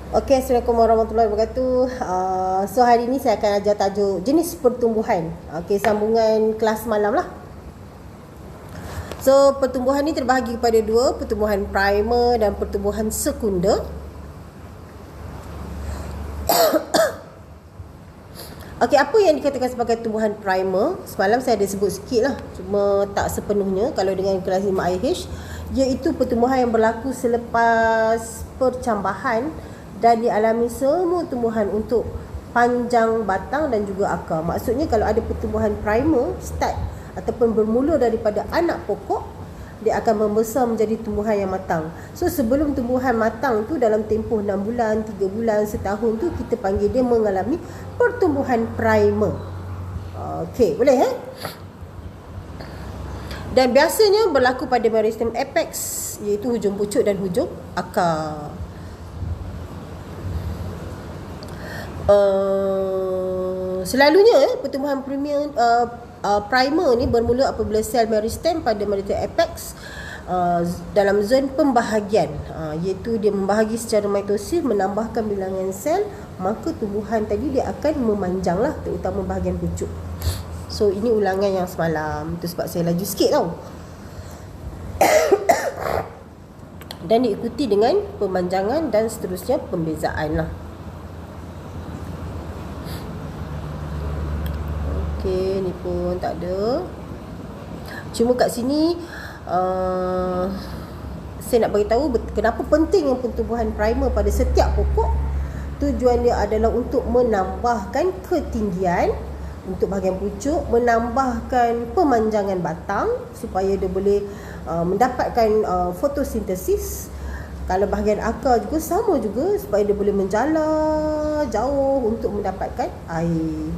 Okey, Assalamualaikum warahmatullahi wabarakatuh. So hari ini saya akan ajar tajuk jenis pertumbuhan. Okey, sambungan kelas malam lah. So pertumbuhan ni terbahagi kepada dua, pertumbuhan primer dan pertumbuhan sekunder. Okey, apa yang dikatakan sebagai tumbuhan primer? Semalam saya ada sebut sikit lah, cuma tak sepenuhnya. Kalau dengan kelas 5IH, iaitu pertumbuhan yang berlaku selepas percambahan dan dialami semua tumbuhan untuk panjang batang dan juga akar. Maksudnya kalau ada pertumbuhan primer start ataupun bermula daripada anak pokok, dia akan membesar menjadi tumbuhan yang matang. So sebelum tumbuhan matang tu dalam tempoh 6 bulan, 3 bulan, setahun tu, kita panggil dia mengalami pertumbuhan primer. Okey, boleh Dan biasanya berlaku pada meristem apex, iaitu hujung pucuk dan hujung akar. Selalunya pertumbuhan primer ni bermula apabila sel meristem pada meristem apex dalam zon pembahagian, iaitu dia membahagi secara mitosis, menambahkan bilangan sel, maka tumbuhan tadi dia akan memanjang lah, terutama bahagian pucuk. So ini ulangan yang semalam, itu sebab saya laju sikit tau. Dan diikuti dengan pemanjangan dan seterusnya pembezaan lah. Okey, ni pun tak ada. Cuma kat sini saya nak beritahu kenapa penting yang pertumbuhan primer pada setiap pokok. Tujuan dia adalah untuk menambahkan ketinggian untuk bahagian pucuk, menambahkan pemanjangan batang supaya dia boleh mendapatkan fotosintesis. Kalau bahagian akar juga sama juga, supaya dia boleh menjala jauh untuk mendapatkan air.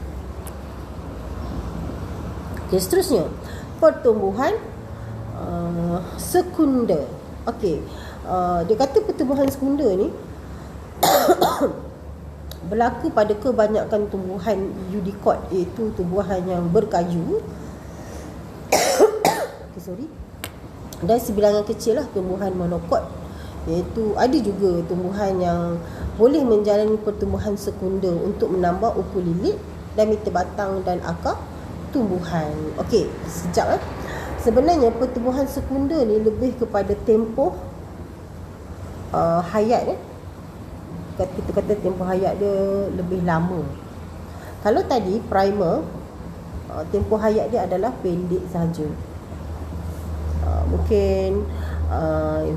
Okay, seterusnya pertumbuhan sekunder. Okey, dia kata pertumbuhan sekunder ni berlaku pada kebanyakan tumbuhan eudicot, iaitu tumbuhan yang berkayu. Dan sebilangan kecil lah tumbuhan monokot, iaitu ada juga tumbuhan yang boleh menjalani pertumbuhan sekunder untuk menambah ukur lilit, diameter batang dan akar tumbuhan. Okey, sekejap Sebenarnya pertumbuhan sekunder ni lebih kepada tempoh hayat kita kata tempoh hayat dia lebih lama. Kalau tadi primer, tempoh hayat dia adalah pendek saja. Mungkin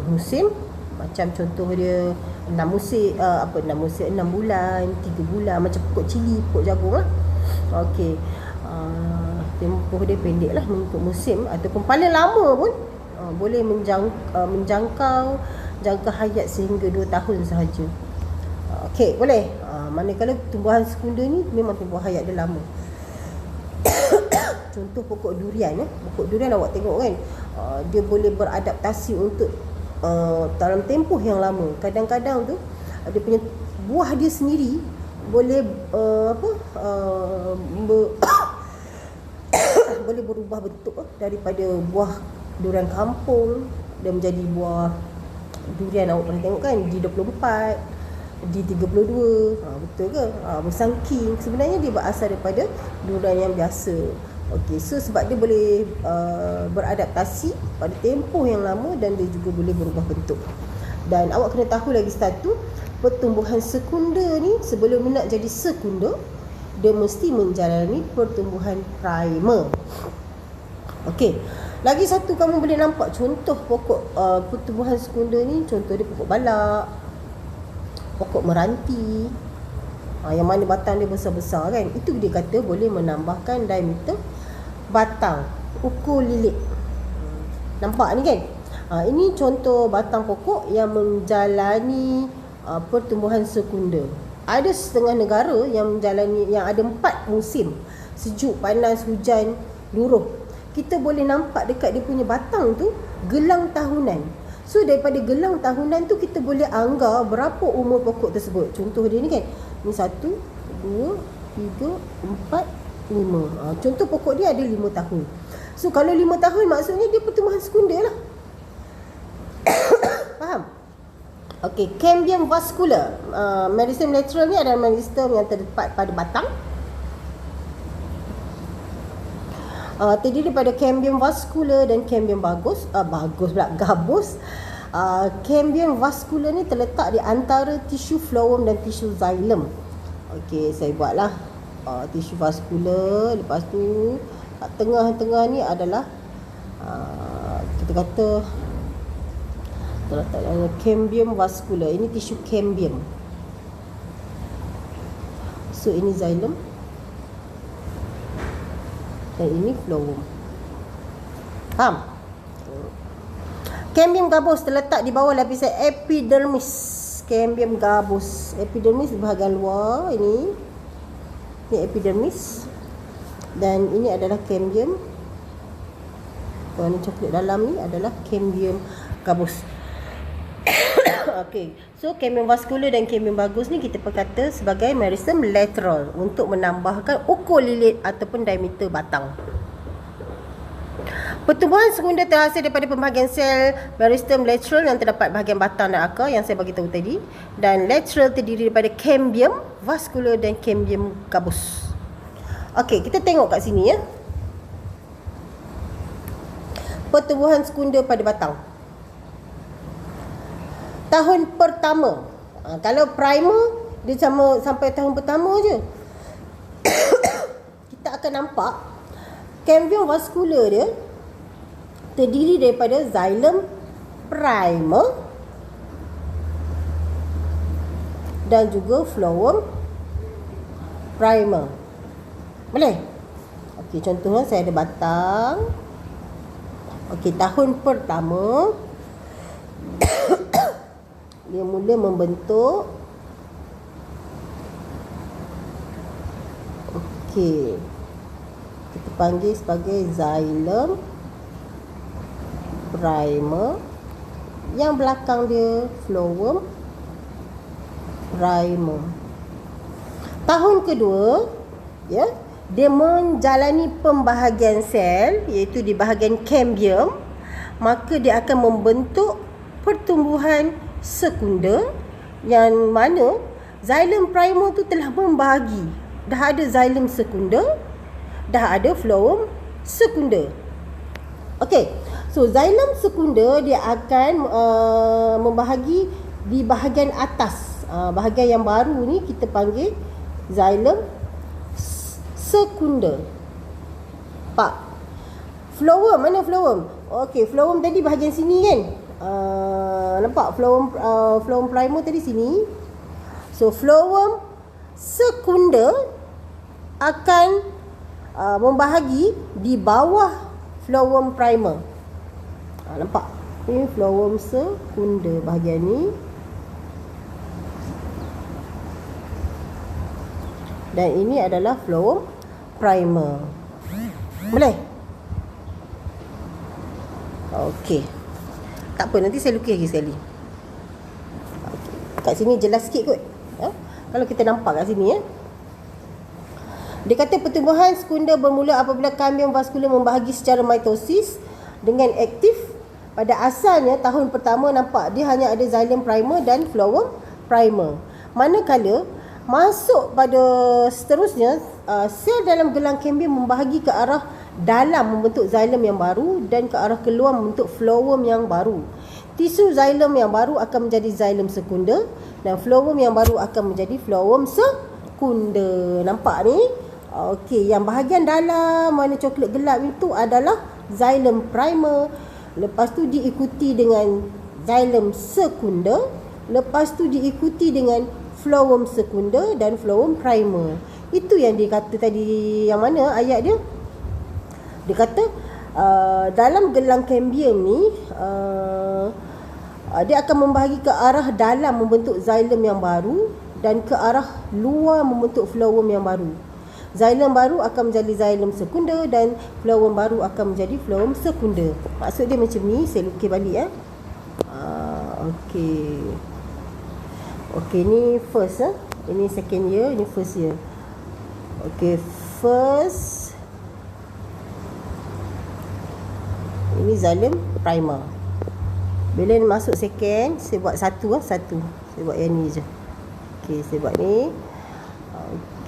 musim, macam contoh dia 6 musim, 6 bulan, 3 bulan, macam pokok cili, pokok jagung lah. Okey, tempoh dia pendek lah mengikut musim, ataupun paling lama pun boleh menjangkau jangka hayat sehingga 2 tahun sahaja. Okey, boleh. Manakala tumbuhan sekunder ni memang tempoh hayat dia lama. Contoh pokok durian. Pokok durian awak tengok kan, dia boleh beradaptasi untuk dalam tempoh yang lama. Kadang-kadang tu dia punya buah dia sendiri boleh boleh berubah bentuk daripada buah durian kampung dan menjadi buah durian. Awak pernah tengok kan, D24, D32, betul ke? Bersangking. Sebenarnya dia berasal daripada durian yang biasa. Okey, so sebab dia boleh beradaptasi pada tempoh yang lama dan dia juga boleh berubah bentuk. Dan awak kena tahu lagi satu, pertumbuhan sekunder ni sebelum nak jadi sekunder, dia mesti menjalani pertumbuhan primer. Okey, lagi satu kamu boleh nampak contoh pokok pertumbuhan sekunder ni. Contoh dia pokok balak, pokok meranti, yang mana batang dia besar-besar kan. Itu dia kata boleh menambahkan diameter batang, ukur lilit. Nampak ni kan? Ini contoh batang pokok yang menjalani pertumbuhan sekunder. Ada setengah negara yang menjalani, yang ada 4 musim, sejuk, panas, hujan, luruh. Kita boleh nampak dekat dia punya batang tu gelang tahunan. So daripada gelang tahunan tu kita boleh anggar berapa umur pokok tersebut. Contoh dia ni kan, ni 1, 2, 3, 4, 5. Contoh pokok dia ada 5 tahun. So kalau 5 tahun maksudnya dia pertumbuhan sekunder lah. Faham? Okey, cambium vascular. Meristem lateral ni adalah meristem yang terdapat pada batang. Terdiri daripada cambium vascular dan cambium gabus. Cambium vascular ni terletak di antara tisu phloem dan tisu xylem. Okey, saya buatlah tisu vascular. Lepas tu kat tengah-tengah ni adalah kita kata terletak dalam cambium vascular. Ini tisu cambium. So ini xylem dan ini phloem. Faham? Cambium gabus terletak di bawah lapisan epidermis. Cambium gabus, epidermis di bahagian luar ini epidermis, dan ini adalah cambium. Warna coklat dalam ni adalah cambium gabus. Okey, so cambium vascular dan cambium gabus ni kita perkata sebagai meristem lateral untuk menambahkan ukur lilit ataupun diameter batang. Pertumbuhan sekunder terhasil daripada pembahagian sel meristem lateral yang terdapat bahagian batang dan akar yang saya bagi tahu tadi, dan lateral terdiri daripada cambium vascular dan cambium gabus. Okey, kita tengok kat sini ya. Pertumbuhan sekunder pada batang. Tahun pertama. Kalau primer dia sampai tahun pertama je. Kita akan nampak cambium vascular dia terdiri daripada xylem primer dan juga phloem primer. Boleh? Okey, contohnya saya ada batang. Okey, tahun pertama dia mula membentuk. Okey, kita panggil sebagai xylem primer. Yang belakang dia phloem primer. Tahun kedua, ya, dia menjalani pembahagian sel, iaitu di bahagian cambium, maka dia akan membentuk pertumbuhan sekunder, yang mana xylem primer tu telah membahagi. Dah ada xylem sekunder, dah ada phloem sekunder. Okey, so xylem sekunder dia akan membahagi di bahagian atas. Bahagian yang baru ni kita panggil xylem sekunder. Pak, phloem, mana phloem? Okey, phloem tadi bahagian sini kan? Nampak phloem primer tadi sini. So phloem sekunder akan membahagi di bawah phloem primer. Nampak? Ini phloem sekunder bahagian ni. Dan ini adalah phloem primer. Boleh? Okey. Tak apa, nanti saya lukis lagi sekali. Okay. Kat sini jelas sikit kot. Kalau kita nampak kat sini ya. Dia kata pertumbuhan sekunder bermula apabila cambium vascular membahagi secara mitosis dengan aktif. Pada asalnya tahun pertama nampak dia hanya ada xylem primer dan phloem primer. Manakala masuk pada seterusnya, sel dalam gelang cambium membahagi ke arah dalam membentuk xylem yang baru dan ke arah keluar membentuk phloem yang baru. Tisu xylem yang baru akan menjadi xylem sekunder dan phloem yang baru akan menjadi phloem sekunder. Nampak ni? Okey, yang bahagian dalam warna coklat gelap itu adalah xylem primer. Lepas tu diikuti dengan xylem sekunder. Lepas tu diikuti dengan phloem sekunder dan phloem primer. Itu yang dia kata tadi. Yang mana ayat dia? Dia kata dalam gelang cambium ni dia akan membahagi ke arah dalam membentuk xylem yang baru dan ke arah luar membentuk phloem yang baru. Xylem baru akan menjadi xylem sekunder dan phloem baru akan menjadi phloem sekunder. Maksud dia macam ni. Saya lukis balik okey. Okey, ni first ini second year, ini first year. Okey, first ini xylem primer. Bila ni masuk second, saya buat satu. Saya buat yang ni je. Okey, saya buat ni.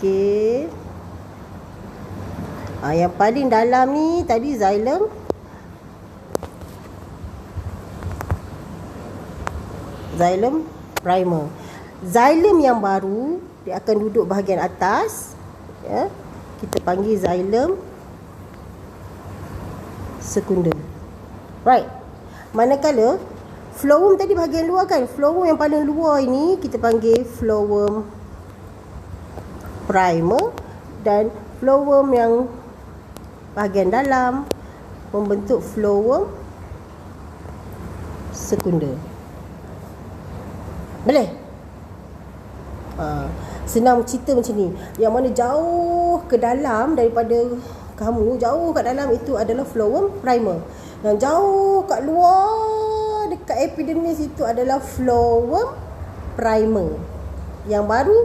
Okey. Yang paling dalam ni tadi xylem. Xylem primer. Xylem yang baru dia akan duduk bahagian atas, ya. Kita panggil xylem sekunda. Right. Manakala flowum tadi bahagian luar kan, flowum yang paling luar ini kita panggil flowum primer, dan flowum yang bahagian dalam membentuk flowum sekunda. Boleh? Senang cerita macam ni. Yang mana jauh ke dalam daripada kamu, jauh kat dalam itu adalah flowum primer. Yang jauh kat luar dekat epidermis itu adalah flowum primer. Yang baru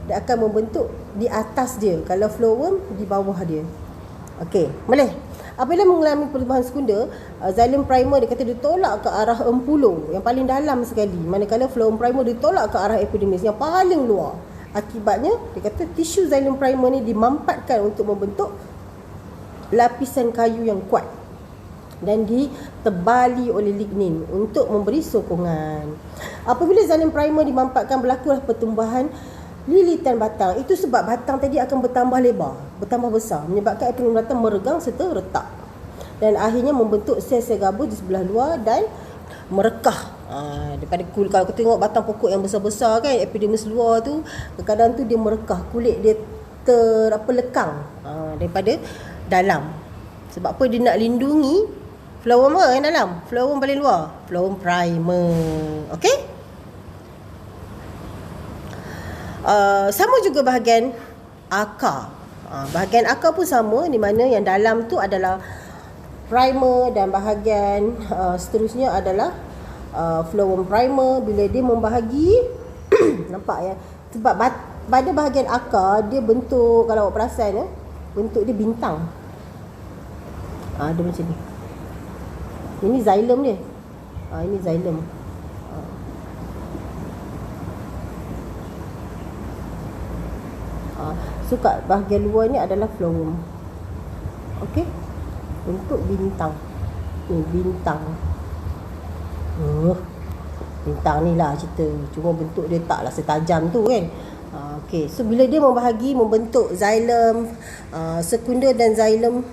dia akan membentuk di atas dia, kalau flowum di bawah dia. Okey, boleh? Apabila mengalami perubahan sekunda, xylem primer dia kata dia tolak ke arah empulo yang paling dalam sekali, manakala flowum primer dia tolak ke arah epidermis yang paling luar. Akibatnya dia kata tisu xylem primer ni dimampatkan untuk membentuk lapisan kayu yang kuat dan ditebali oleh lignin untuk memberi sokongan. Apabila xylem primer dimampatkan, berlakulah pertumbuhan lilitan batang. Itu sebab batang tadi akan bertambah lebar, bertambah besar, menyebabkan epidermis batang meregang serta retak, dan akhirnya membentuk sel-sel gabus di sebelah luar dan merekah. Daripada kulit, kalau kita tengok batang pokok yang besar-besar kan, epidermis luar tu kadang-kadang tu dia merekah, kulit dia lekang daripada dalam. Sebab apa? Dia nak lindungi flowum apa yang dalam? Flowum paling luar, flowum primer. Okey? Sama juga bahagian akar. Bahagian akar pun sama, di mana yang dalam tu adalah primer dan bahagian seterusnya adalah flowum primer. Bila dia membahagi nampak ya, sebab pada bahagian akar dia bentuk, kalau awak perasan ya, bentuk dia bintang. Dia macam ni. Ini xylem dia. Ini xylem. So kat bahagian luar ni adalah flowum. Okey. Bentuk bintang. Ni bintang. Bintang ni lah cerita. Cuma bentuk dia taklah setajam tu kan. Okey. So bila dia membahagi membentuk xylem sekunda dan xylem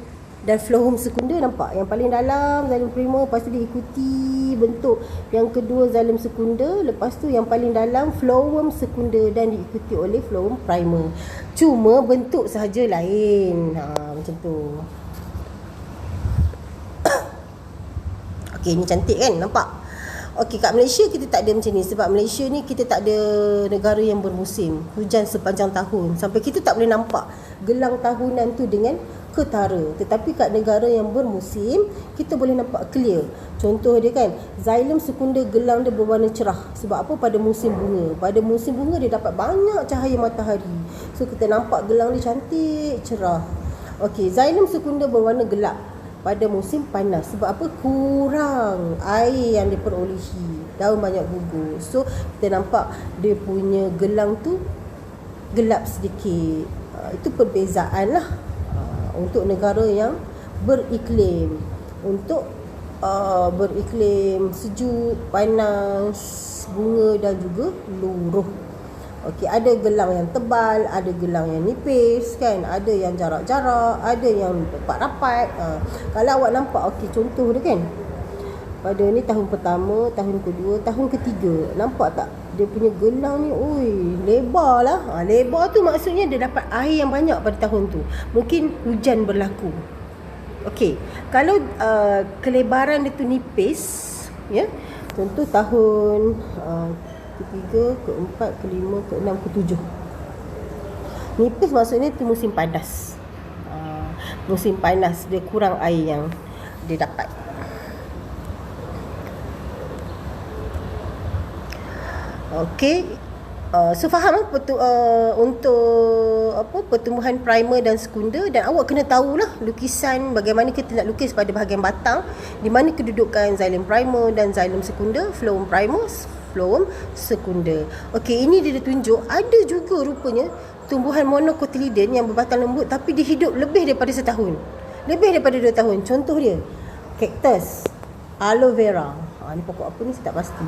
dan flowum sekunda, nampak yang paling dalam xylem primer, lepas tu diikuti bentuk yang kedua xylem sekunda, lepas tu yang paling dalam flowum sekunda dan diikuti oleh flowum primer. Cuma bentuk sahaja lain. Macam tu. Okey, ni cantik kan, nampak? Okey, kat Malaysia kita tak ada macam ni, sebab Malaysia ni kita tak ada negara yang bermusim, hujan sepanjang tahun, sampai kita tak boleh nampak gelang tahunan tu dengan ketara. Tetapi kat negara yang bermusim, kita boleh nampak clear. Contoh dia kan, xylem sekunda gelang dia berwarna cerah. Sebab apa? Pada musim bunga. Pada musim bunga dia dapat banyak cahaya matahari, so kita nampak gelang dia cantik, cerah. Okey, xylem sekunda berwarna gelap pada musim panas. Sebab apa? Kurang air yang diperolehi, daun banyak gugur, so kita nampak dia punya gelang tu gelap sedikit. Itu perbezaan lah untuk negara yang beriklim. Untuk beriklim sejuk, panas, bunga dan juga luruh. Okey, ada gelang yang tebal, ada gelang yang nipis kan, ada yang jarak-jarak, ada yang rapat-rapat. Kalau awak nampak, okey, contoh dia kan, pada ni tahun pertama, tahun kedua, tahun ketiga, nampak tak dia punya gelang ni, lebar lah. Lebar tu maksudnya dia dapat air yang banyak pada tahun tu, mungkin hujan berlaku. Okey, kalau kelebaran dia tu nipis ya, contoh tahun ketiga, keempat, kelima, keenam, ketujuh, nipis maksudnya tu musim panas. Musim panas dia kurang air yang dia dapat. Okey, So faham untuk pertumbuhan primer dan sekunder, dan awak kena tahulah lukisan bagaimana kita nak lukis pada bahagian batang, di mana kedudukan xylem primer dan xylem sekunder, phloem primer, phloem sekunder. Okey, ini dia tunjuk ada juga rupanya tumbuhan monocotyledon yang berbatang lembut tapi dia hidup lebih daripada setahun. Lebih daripada 2 tahun. Contoh dia, cactus, aloe vera. Ni pokok apa ni saya tak pasti.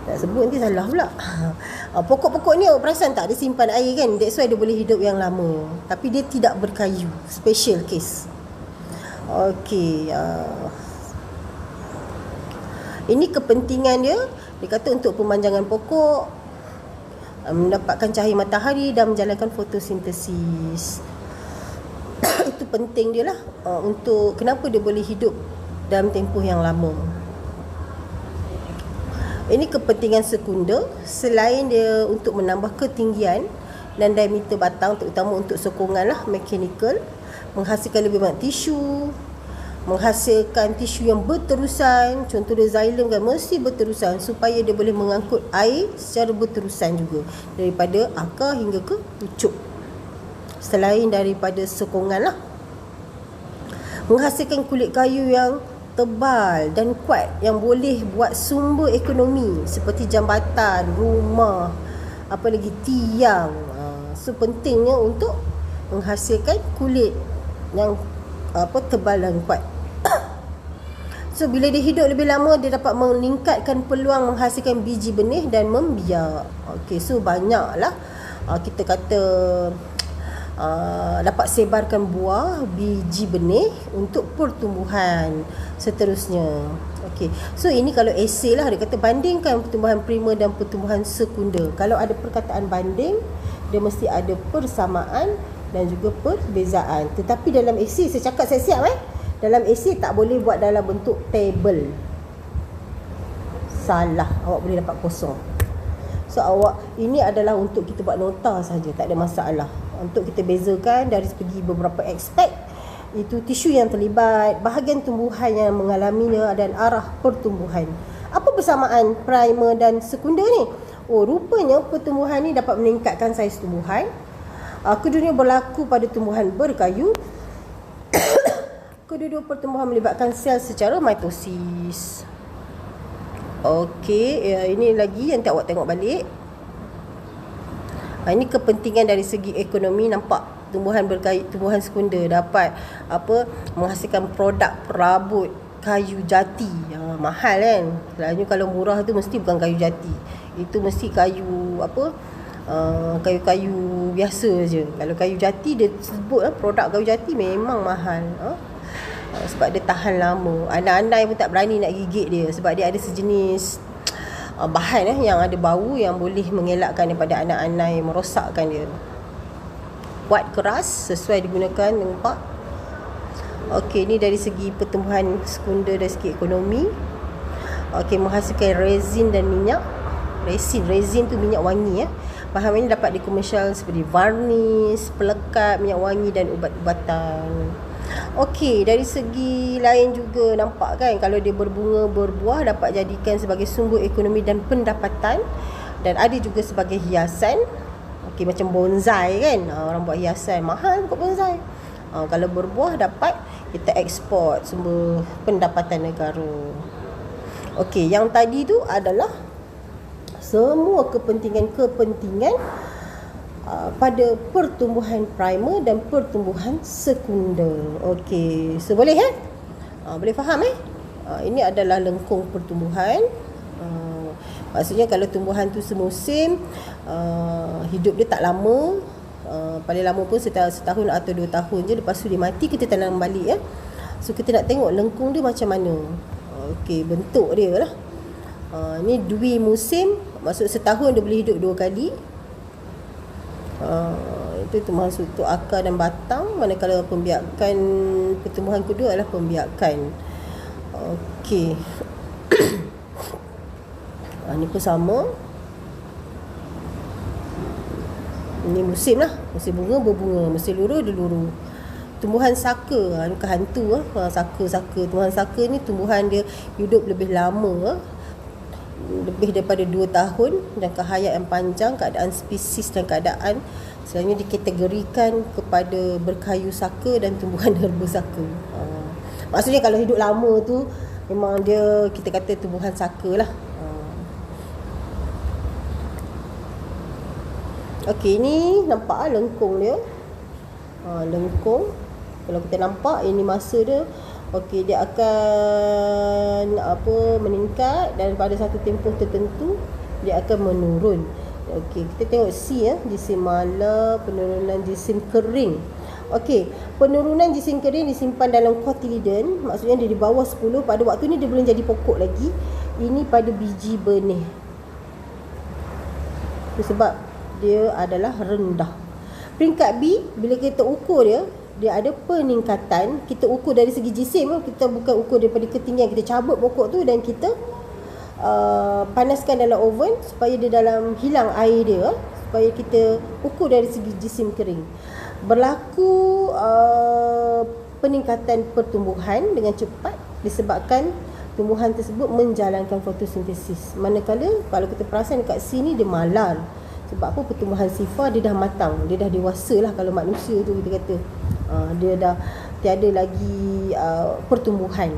Tak sebut nanti salah pula. Pokok-pokok ni awak perasan tak, dia simpan air kan, that's why dia boleh hidup yang lama. Tapi dia tidak berkayu, special case. Okey, ini kepentingan dia. Dia kata untuk pemanjangan pokok, mendapatkan cahaya matahari dan menjalankan fotosintesis. Itu penting dia lah, untuk kenapa dia boleh hidup dalam tempoh yang lama. Ini kepentingan sekunder, selain dia untuk menambah ketinggian dan diameter batang, terutama untuk sokongan lah, mechanical, menghasilkan lebih banyak tisu, menghasilkan tisu yang berterusan. Contoh dia xylem kan, mesti berterusan supaya dia boleh mengangkut air secara berterusan juga, daripada akar hingga ke pucuk, selain daripada sokongan lah. Menghasilkan kulit kayu yang tebal dan kuat yang boleh buat sumber ekonomi seperti jambatan, rumah, apa lagi, tiang. So pentingnya untuk menghasilkan kulit yang tebal dan kuat. So bila dia hidup lebih lama, dia dapat meningkatkan peluang menghasilkan biji benih dan membiak. Okey, so banyaklah kita kata dapat sebarkan buah, biji benih untuk pertumbuhan seterusnya. Okey, so ini kalau esei lah, dia kata bandingkan pertumbuhan primer dan pertumbuhan sekunder. Kalau ada perkataan banding, dia mesti ada persamaan dan juga perbezaan. Tetapi dalam esei, saya cakap saya siap dalam esei tak boleh buat dalam bentuk table. Salah, awak boleh dapat kosong. So ini adalah untuk kita buat nota saja, tak ada masalah. Untuk kita bezakan dari segi beberapa aspek, itu tisu yang terlibat, bahagian tumbuhan yang mengalaminya dan arah pertumbuhan. Apa persamaan primer dan sekunder ni? Rupanya pertumbuhan ni dapat meningkatkan saiz tumbuhan. Kedua-duanya berlaku pada tumbuhan berkayu. Kedua-dua pertumbuhan melibatkan sel secara mitosis. Okey, ini lagi yang awak tengok balik. Ini kepentingan dari segi ekonomi, nampak tumbuhan berkayu, tumbuhan sekunder dapat menghasilkan produk perabot kayu jati. Mahal kan. Selalunya kalau murah tu mesti bukan kayu jati. Itu mesti kayu kayu-kayu biasa je. Kalau kayu jati, dia sebut produk kayu jati memang mahal. Sebab dia tahan lama. Anak-anak pun tak berani nak gigit dia, sebab dia ada sejenis bahan yang ada bau yang boleh mengelakkan daripada anak-anak merosakkan dia. Kuat, keras, sesuai digunakan, nampak. Okey, ni dari segi pertumbuhan sekunder dari segi ekonomi. Okey, menghasilkan resin dan minyak. Resin tu minyak wangi. Bahan ini dapat dikomersial seperti varnis, pelekat, minyak wangi dan ubat-ubatan. Okey, dari segi lain juga nampak kan, kalau dia berbunga, berbuah, dapat jadikan sebagai sumber ekonomi dan pendapatan, dan ada juga sebagai hiasan. Okey, macam bonsai kan, orang buat hiasan, mahal kot bonsai. Kalau berbuah dapat kita ekspor, sumber pendapatan negara. Okey, yang tadi tu adalah semua kepentingan pada pertumbuhan primer dan pertumbuhan sekunder. Okey, so boleh boleh faham ini adalah lengkung pertumbuhan. Maksudnya kalau tumbuhan tu semusim, hidup dia tak lama, paling lama pun setahun atau 2 tahun je, lepas tu dia mati, kita tanam balik. So kita nak tengok lengkung dia macam mana. Okey, bentuk dia lah. Ni dwi musim, maksud setahun dia boleh hidup 2 kali. Itu termasuk untuk akar dan batang. Manakala pembiakan pertumbuhan kedua adalah pembiakan. Okey. Ni pun sama. Ini musim lah. Musim bunga berbunga, musim luru dia luru. Tumbuhan saka, ni bukan hantu. Saka. Tumbuhan saka ni tumbuhan dia hidup lebih lama. lebih daripada 2 tahun, jangka hayat yang panjang, keadaan spesies dan keadaan selalunya dikategorikan kepada berkayu saka dan tumbuhan herba saka. Maksudnya kalau hidup lama tu memang dia, kita kata tumbuhan saka lah. Okey, ni nampak lengkung dia. Lengkung. Kalau kita nampak ini masa dia, okey, dia akan meningkat dan pada satu tempoh tertentu dia akan menurun. Okey, kita tengok C ya, jisim mala, penurunan jisim kering. Okey, penurunan jisim kering disimpan dalam cotyledon, maksudnya dia di bawah 10. Pada waktu ni dia belum jadi pokok lagi. Ini pada biji benih. Itu sebab dia adalah rendah. Peringkat B, bila kita ukur dia ada peningkatan. Kita ukur dari segi jisim, kita bukan ukur daripada ketinggian. Kita cabut pokok tu dan kita panaskan dalam oven supaya dia dalam hilang air dia, supaya kita ukur dari segi jisim kering. Berlaku peningkatan pertumbuhan dengan cepat disebabkan tumbuhan tersebut menjalankan fotosintesis. Manakala kalau kita perasan dekat sini dia malar. Sebab apa? Pertumbuhan sifar dia dah matang, dia dah dewasa lah kalau manusia tu kita kata. Dia dah tiada lagi pertumbuhan.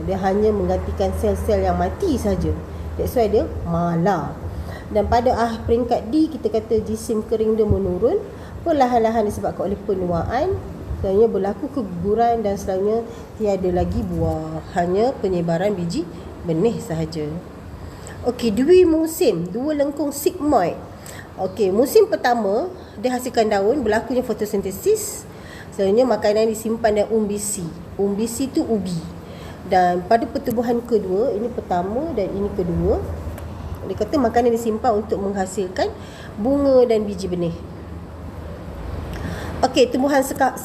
Dia hanya menggantikan sel-sel yang mati saja. That's why dia malar. Dan pada peringkat D, kita kata jisim kering dia menurun, perlahan-lahan disebabkan oleh penuaan. Selalunya berlaku keguguran dan selalunya tiada lagi buah, hanya penyebaran biji benih sahaja. Okey, dua musim, dua lengkung sigmoid. Okey, musim pertama dia hasilkan daun, berlakunya fotosintesis. Selalunya makanan disimpan dalam umbisi. Umbisi tu ubi. Dan pada pertumbuhan kedua, ini pertama dan ini kedua, dia kata makanan disimpan untuk menghasilkan bunga dan biji benih. Okey, tumbuhan saka.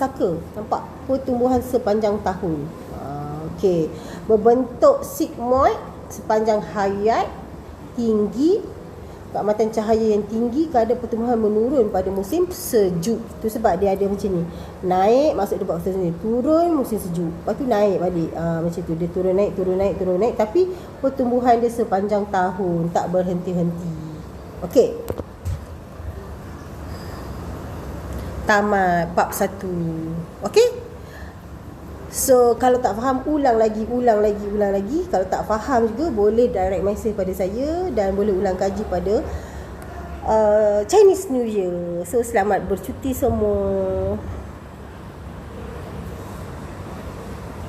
Nampak? Pertumbuhan sepanjang tahun. Okey, berbentuk sigmoid sepanjang hayat, tinggi, keamatan cahaya yang tinggi, kadar pertumbuhan menurun pada musim sejuk. Itu sebab dia ada macam ni. Naik, maksud dia buat macam ni. Turun musim sejuk. Lepas tu naik balik. Macam tu. Dia turun naik. Tapi pertumbuhan dia sepanjang tahun. Tak berhenti-henti. Okey. Tamat bab 1. Okey? So, kalau tak faham, ulang lagi. Kalau tak faham juga, boleh direct message pada saya dan boleh ulang kaji pada Chinese New Year. So, selamat bercuti semua.